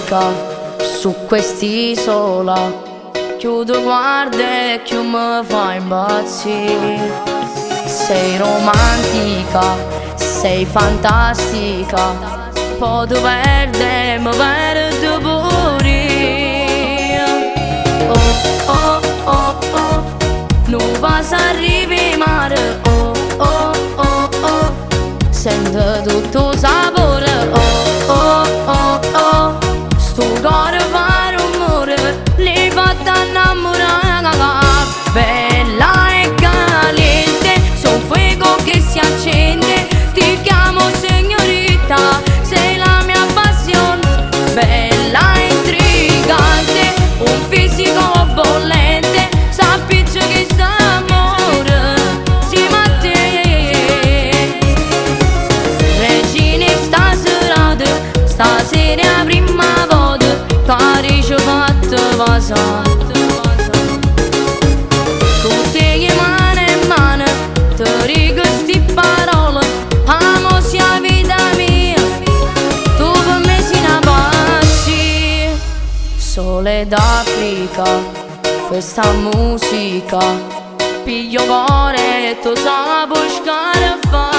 romantica su quest'isola. Chiudo guarda e che mi fa impazzire. Sei romantica, sei fantastica, poi tu perdi, mi perdo pure io. Oh, oh, oh, oh, non va a arrivi mare. Oh, oh, oh, oh, sento tutto sapore. Oh, oh, oh, oh, sto cuore fa rumore, li fatta innamorare. Bella e caliente, son fuego che si accende. Ti chiamo signorita, sei la mia passione. Bella e intrigante, un fisico bollente, sappi che st'amore si a te. Regina sta serata, stasera è la prima volta che ci fatto passare. Con te mano in mano, ti dico sti parole, amo sia vita mia, tu per me sei una pazzia. Sole d'Africa, questa musica, piglio cuore e tu sai buscare a fare.